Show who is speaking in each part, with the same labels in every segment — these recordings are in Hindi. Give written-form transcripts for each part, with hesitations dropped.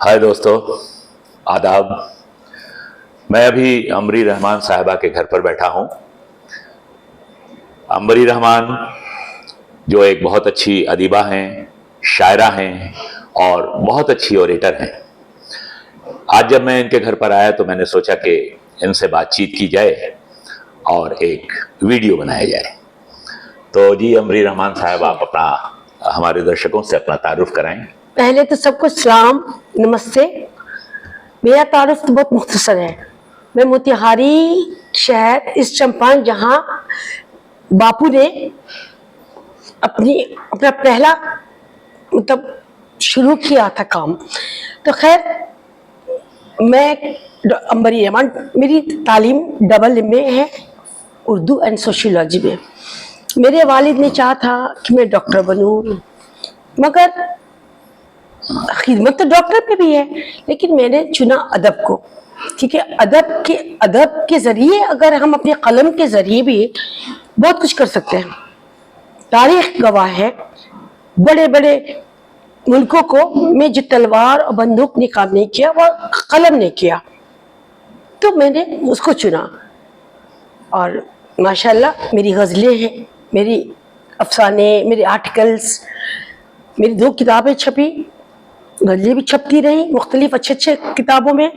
Speaker 1: हाय दोस्तों, आदाब। मैं अभी अम्बरी रहमान साहिबा के घर पर बैठा हूं। अम्बरी रहमान जो एक बहुत अच्छी अदीबा हैं, शायरा हैं और बहुत अच्छी ओरेटर हैं। आज जब मैं इनके घर पर आया तो मैंने सोचा कि इनसे बातचीत की जाए और एक वीडियो बनाया जाए। तो जी अम्बरी रहमान साहब, आप अपना हमारे दर्शकों से अपना तारुफ कराएं।
Speaker 2: पहले तो सबको सलाम, नमस्ते। मेरा तारुफ तो बहुत मुख्तसर है। मैं मोतिहारी शहर इस चंपारण जहाँ बापू ने अपना पहला मतलब शुरू किया था काम। तो खैर मैं अम्बरी रहमान, मेरी तालीम डबल में है, उर्दू एंड सोशियोलॉजी में। मेरे वालिद ने चाहा था कि मैं डॉक्टर बनूं, मगर खिदमत तो डॉक्टर पे भी है, लेकिन मैंने चुना अदब को, क्योंकि अदब के जरिए अगर हम अपने कलम के जरिए भी बहुत कुछ कर सकते हैं। तारीख गवाह है, बड़े बड़े मुल्कों को में जो तलवार और बंदूक ने काम नहीं किया, वह कलम ने किया। तो मैंने उसको चुना और माशाल्लाह मेरी गज़लें हैं, मेरी अफसाने, मेरे आर्टिकल्स, मेरी 2 किताबें छपी, गज़लें भी छपती रही मुख्तलिफ अच्छे किताबों में,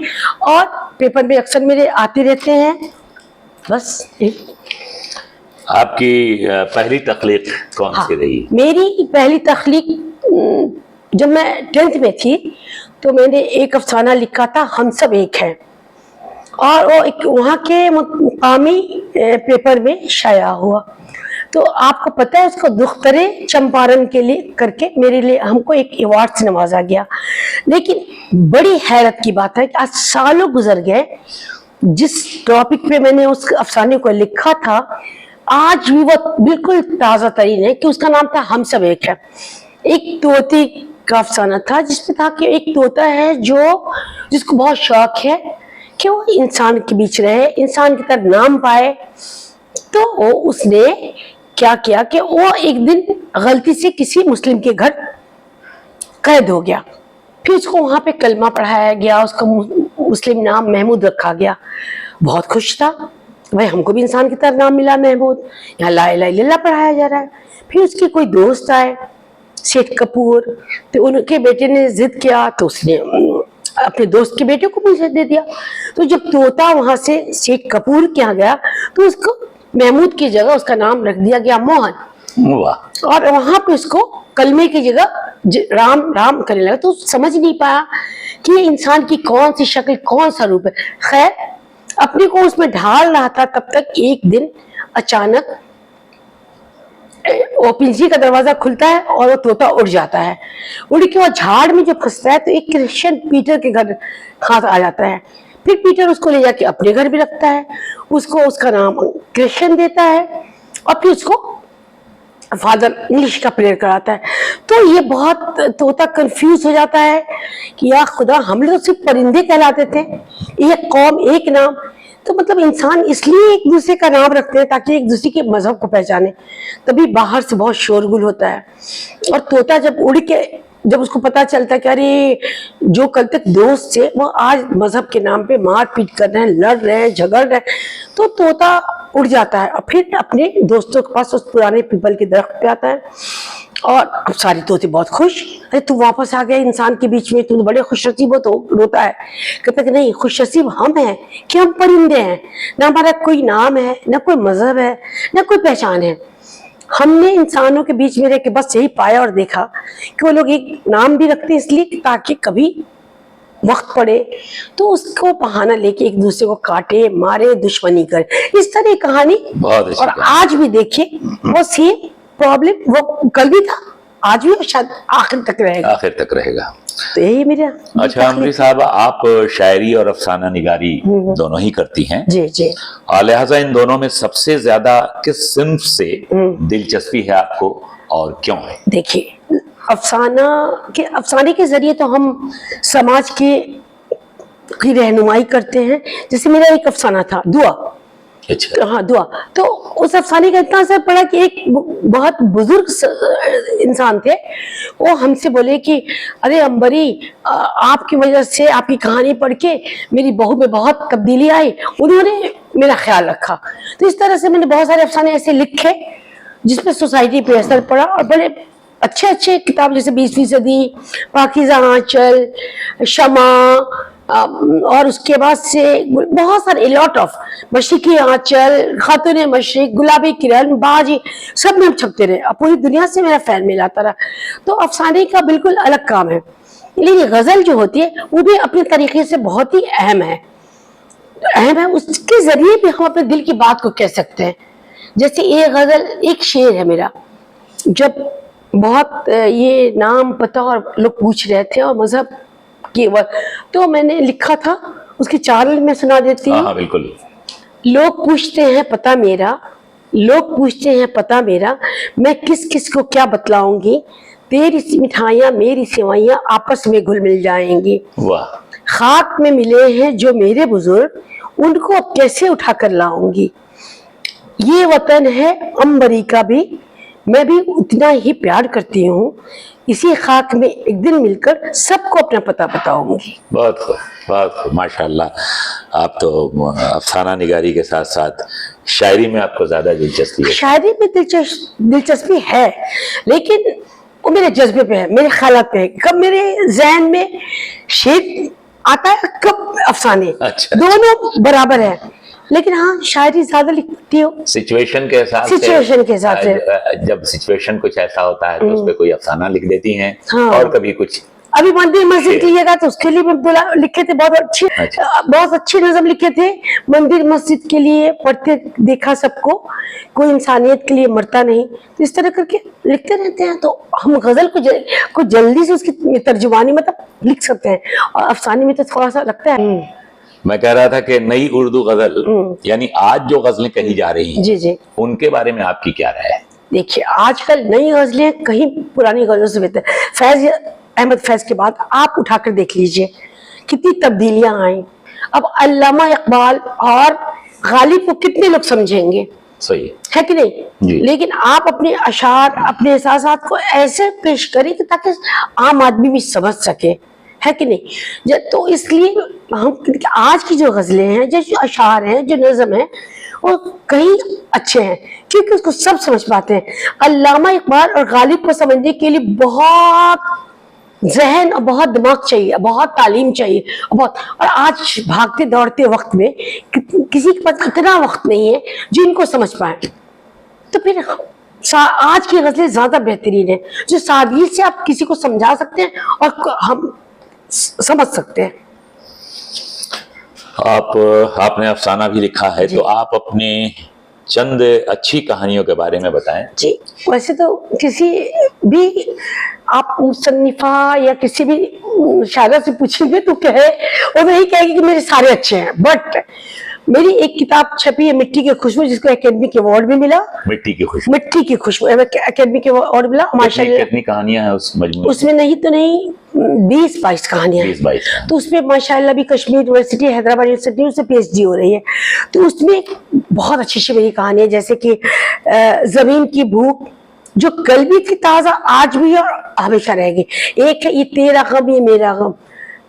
Speaker 2: और पेपर में अक्सर मेरे आते रहते हैं। बस
Speaker 1: आपकी पहली तख्लीक कौन सी रही?
Speaker 2: मेरी पहली तख्लीक जब मैं 10th में थी तो मैंने एक अफसाना लिखा था, हम सब एक हैं, और वो एक वहाँ के मुकामी पेपर में शाया हुआ। तो आपको पता है, उसको दुख्तरे चंपारण के लिए करके मेरे लिए हमको एक अवार्ड से नवाजा गया। लेकिन बड़ी हैरत की बात है कि आज सालों गुजर गए, जिस टॉपिक पे मैंने उस अफसाने को लिखा था आज भी वो बिल्कुल ताज़ा तरीन है, कि उसका नाम था हम सब एक है। एक तोते का अफसाना था, जिसमें था कि एक तोता है जिसको बहुत शौक है कि वो इंसान के बीच रहे, इंसान की तरह नाम पाए। तो उसने क्या किया कि वो एक दिन गलती से किसी मुस्लिम के घर कैद हो गया। फिर उसको वहां पे कलमा पढ़ाया गया, उसका मुस्लिम नाम महमूद रखा गया। बहुत खुश था, भाई हमको भी इंसान की तरह नाम मिला महमूद, यहाँ ला इलाहा इल्लल्लाह पढ़ाया जा रहा है। फिर उसके कोई दोस्त आए, सेठ कपूर, तो उनके बेटे ने जिद किया तो उसने अपने दोस्त के बेटे को मुझे दे दिया। तो जब तोता वहां से सेठ कपूर के यहाँ गया तो उसको महमूद की जगह उसका नाम रख दिया गया मोहन, और वहां पे उसको कलमे की जगह राम राम करने लगा। तो समझ नहीं पाया कि ये इंसान की कौन सी शक्ल, कौन सा रूप है। खैर अपने को उसमें ढाल रहा था, तब तक एक दिन अचानक वो पिंजरे का दरवाजा खुलता है और वो तोता उड़ जाता है। उड़ के वो झाड़ में जब फंसता है तो एक क्रिश्चियन पीटर के घर हाथ आ जाता है। फिर पीटर उसको ले जाके अपने घर भी रखता है, उसको उसका नाम क्रिश्चियन देता है, और फिर उसको फादर इंग्लिश का प्रेयर कराता है। तो ये बहुत तोता कंफ्यूज हो जाता है कि या खुदा, हम लोग सिर्फ परिंदे कहलाते थे, एक कौम एक नाम। तो मतलब इंसान इसलिए एक दूसरे का नाम रखते हैं ताकि एक दूसरे के मजहब को पहचाने। तभी बाहर से बहुत शोरगुल होता है, और तोता जब उड़ के, जब उसको पता चलता है कि अरे जो कल तक दोस्त थे वो आज मजहब के नाम पे मारपीट कर रहे हैं, लड़ रहे हैं, झगड़ रहे हैं, तो तोता उड़ जाता है और फिर अपने दोस्तों के पास उस पुराने पीपल के दरख्त पे आता है। और अब सारे तोते बहुत खुश, अरे तू वापस आ गया इंसान के बीच में, तू बड़े खुशनसीब हो। तो रोता है, कहता कि नहीं, खुशनसीब हम हैं कि हम परिंदे हैं, ना हमारा कोई नाम है, ना कोई मजहब है, ना कोई पहचान है। हमने इंसानों के बीच में रह के बस यही पाया और देखा कि वो लोग एक नाम भी रखते हैं इसलिए ताकि कभी वक्त पड़े तो उसको बहाना लेके एक दूसरे को काटे, मारे, दुश्मनी करे। इस तरह की कहानी। और आज भी देखिए वो सेम प्रॉब्लम वो कल भी था, आज भी, शायद आखिर तक रहेगा। तो यही मेरा।
Speaker 1: अच्छा अम्बरी साहब, आप शायरी और अफसाना निगारी दोनों ही करती हैं।
Speaker 2: जी जी।
Speaker 1: और लिहाजा इन दोनों में सबसे ज्यादा किस सिंफ से दिलचस्पी है आपको और क्यों है?
Speaker 2: देखिए, अफसाने के जरिए तो हम समाज की रहनुमाई करते हैं। जैसे मेरा एक अफसाना था दुआ,
Speaker 1: अच्छा।
Speaker 2: हाँ दुआ। तो उस अफसाने का इतना असर पड़ा कि एक बहुत बुजुर्ग इंसान थे, वो हमसे बोले कि अरे अंबरी, आपकी वजह से, आपकी कहानी पढ़ के मेरी बहू में बहुत तब्दीली आई, उन्होंने मेरा ख्याल रखा। तो इस तरह से मैंने बहुत सारे अफसाने ऐसे लिखे जिसपे सोसाइटी पे असर पड़ा, और बड़े अच्छे अच्छे किताब जैसे 20वीं सदी, पाकीज़ा आंचल, शमा, और उसके बाद से बहुत सारे लॉट ऑफ मशरिकी आंचल, खातून मशरिक, गुलाबी किरण, बाजी, सब में हम छपते रहे। अब पूरी दुनिया से मेरा फैन मिलाता रहा। तो अफसाने का बिल्कुल अलग काम है, लेकिन गजल जो होती है वो भी अपने तरीके से बहुत ही अहम है। उसके जरिए भी हम अपने दिल की बात को कह सकते हैं। जैसे ये गजल, एक शेर है मेरा, जब बहुत ये नाम पता और लोग पूछ रहे थे और मजहब की वक्त, तो मैंने लिखा था, उसकी 4 लाइन में सुना देती हूँ।
Speaker 1: हाँ बिल्कुल।
Speaker 2: लोग पूछते हैं पता मेरा, लोग पूछते हैं पता मेरा, मैं किस किस को क्या बतलाऊंगी, तेरी मिठाइयाँ मेरी सेवैयाँ आपस में घुल मिल जाएंगी।
Speaker 1: वाह।
Speaker 2: खाक में मिले हैं जो मेरे बुजुर्ग, उनको अब कैसे उठा कर लाऊंगी। ये वतन है अंबरी का भी, मैं भी उतना ही प्यार करती हूँ, इसी खाक में एक दिन मिलकर सबको अपना पता बताऊंगी।
Speaker 1: बहुत खूब, बहुत खूब, माशाल्लाह। आप तो अफसाना निगारी के साथ साथ शायरी में आपको ज्यादा दिलचस्पी है।
Speaker 2: शायरी में दिलचस्पी है, लेकिन वो मेरे जज्बे पे है, मेरे ख्यालात पे है। कब मेरे जहन में शेर आता है, कब अफसाने,
Speaker 1: अच्छा।
Speaker 2: दोनों बराबर है। लेकिन हाँ, शायरी ज्यादा लिखती हो
Speaker 1: सिचुएशन के हिसाब से।
Speaker 2: सिचुएशन के हिसाब से।
Speaker 1: जब सिचुएशन कुछ ऐसा होता है तो उस पे कोई अफसाना लिख देती हैं।
Speaker 2: हाँ।
Speaker 1: और कभी कुछ
Speaker 2: अभी मंदिर मस्जिद लिखिएगा तो उसके लिए भी लिखे थे, बहुत अच्छे, बहुत अच्छे नज़म लिखे थे। मंदिर मस्जिद के लिए पढ़ते देखा सबको, कोई इंसानियत के लिए मरता नहीं। तो इस तरह करके लिखते रहते हैं। तो हम गजल को जल्दी से उसकी तर्जुमानी मतलब लिख सकते हैं, और अफसाने में तो थोड़ा सा लगता है।
Speaker 1: मैं कह रहा था कि नई उर्दू गजल, यानी आज जो गजलें कही जा रही हैं,
Speaker 2: जी जी,
Speaker 1: उनके बारे में आपकी क्या राय है?
Speaker 2: देखिए, आजकल नई गजलें कहीं पुरानी गजलों से बेहतर। फैज अहमद फैज के बाद आप उठाकर देख लीजिए कितनी तब्दीलियां आई। अब अल्लामा इकबाल और गालिब को कितने लोग समझेंगे,
Speaker 1: सही
Speaker 2: है कि नहीं? लेकिन आप अपने अशार, अपने एहसासात को ऐसे पेश करें कि ताकि आम आदमी भी समझ सके, है कि नहीं? तो इसलिए हम आज की जो गजलें हैं, जो अशार हैं, जो नज़म है, वो कहीं अच्छे हैं क्योंकि उसको सब समझ पाते हैं। अल्लामा इकबाल और गालिब को समझने के लिए बहुत जहन और बहुत दिमाग चाहिए, बहुत तालीम चाहिए, और आज भागते दौड़ते वक्त में किसी के पास इतना वक्त नहीं है जो इनको समझ पाए। तो फिर आज की गजलें ज्यादा बेहतरीन है, जो सादगी से आप किसी को समझा सकते हैं और हम समझ सकते हैं।
Speaker 1: आपने अफसाना भी लिखा है, तो आप अपने चंद अच्छी कहानियों के बारे में बताएं।
Speaker 2: जी, वैसे तो किसी भी आप मुसन्निफा या किसी भी शायरा से पूछेंगे तो कहे, वो नहीं कहेगी कि मेरे सारे अच्छे हैं। बट मेरी एक किताब छपी है, मिट्टी की खुशबू, जिसको एकेडमिक अवार्ड भी मिला।
Speaker 1: मिट्टी की खुशबू,
Speaker 2: मिट्टी की खुशबू एकेडमिक अवार्ड मिला माशाल्लाह।
Speaker 1: कितनी कहानियां हैं उस मजमूए?
Speaker 2: उसमें नहीं तो नहीं 20-22 कहानियां,
Speaker 1: 20-22।
Speaker 2: तो उसमें माशाल्लाह भी कश्मीर यूनिवर्सिटी, हैदराबाद यूनिवर्सिटी, उससे PhD हो रही है। तो उसमें बहुत अच्छी अच्छी मेरी कहानी है, जैसे कि जमीन की भूख, जो कल भी थी ताजा, आज भी और हमेशा रहेगी। एक है ये तेरा गम ये मेरा गम,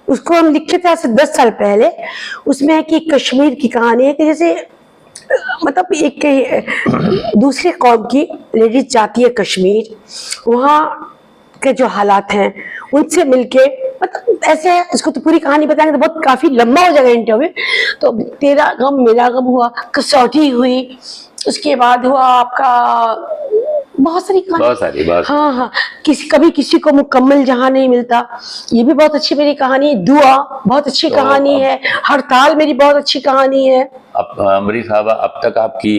Speaker 2: उसको हम लिखे थे आज से 10 साल पहले। उसमें है कि कश्मीर की कहानी है कि जैसे मतलब एक दूसरे कौम की लेडीज जाती है कश्मीर, वहाँ के जो हालात हैं उनसे मिलके, मतलब ऐसे है, इसको तो पूरी कहानी बताएंगे तो बहुत काफी लंबा हो जाएगा इंटरव्यू। तो तेरा गम मेरा गम हुआ, कसौटी हुई, उसके बाद हुआ आपका बहुत सारी
Speaker 1: बात।
Speaker 2: हाँ हाँ, कभी किसी को मुकम्मल जहां नहीं मिलता, ये भी बहुत अच्छी मेरी कहानी है। दुआ बहुत अच्छी कहानी है। हड़ताल मेरी बहुत अच्छी कहानी है।
Speaker 1: अब अंबरी साहबा, अब तक आपकी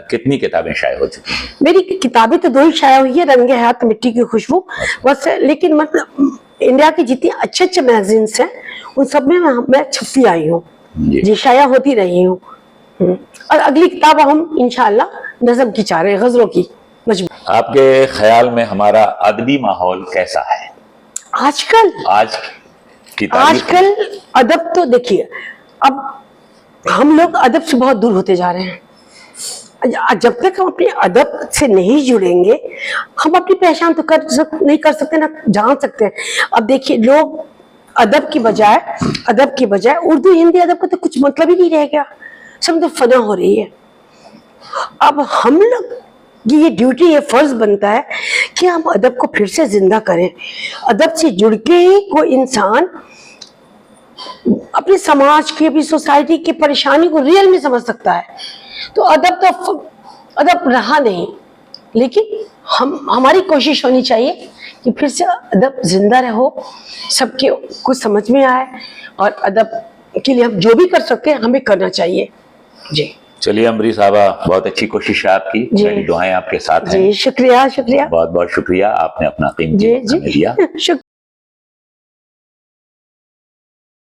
Speaker 1: कितनी किताबें शाये हो चुकी हैं?
Speaker 2: मेरी किताबें तो 2 ही शाया हुई है, रंगे हाथ, मिट्टी की खुशबू, बस। लेकिन मतलब इंडिया की जितनी अच्छे अच्छे मैगजीन्स हैं उन सब में मैं छपती आई हूँ जी, शाया होती रही हूँ। और अगली किताब हम इंशाल्लाह नज़म की चाह रहे हैं, गजलों की।
Speaker 1: आपके ख्याल में हमारा अदबी माहौल कैसा है
Speaker 2: आजकल? आजकल अदब तो देखिए, अब हम लोग अदब से बहुत दूर होते जा रहे हैं। जब तक हम अपने अदब से नहीं जुड़ेंगे, हम अपनी पहचान तो नहीं कर सकते, ना जान सकते हैं। अब देखिए, लोग अदब की बजाय उर्दू हिंदी अदब का तो कुछ मतलब ही नहीं रह गया, सब तो फना हो रही है। अब हम लोग की ये ड्यूटी, ये फर्ज बनता है कि हम अदब को फिर से जिंदा करें। अदब से जुड़ के ही कोई इंसान अपने समाज की, अपनी सोसाइटी की परेशानी को रियल में समझ सकता है। तो अदब रहा नहीं, लेकिन हमारी कोशिश होनी चाहिए कि फिर से अदब जिंदा रहो, सबके कुछ समझ में आए, और अदब के लिए हम जो भी कर सकते हैं हमें करना चाहिए। जी
Speaker 1: चलिए अमरी साहबा, बहुत अच्छी कोशिश है आपकी, मेरी दुआएं आपके साथ हैं।
Speaker 2: जी शुक्रिया,
Speaker 1: बहुत बहुत शुक्रिया, आपने अपना कीमती समय दिया।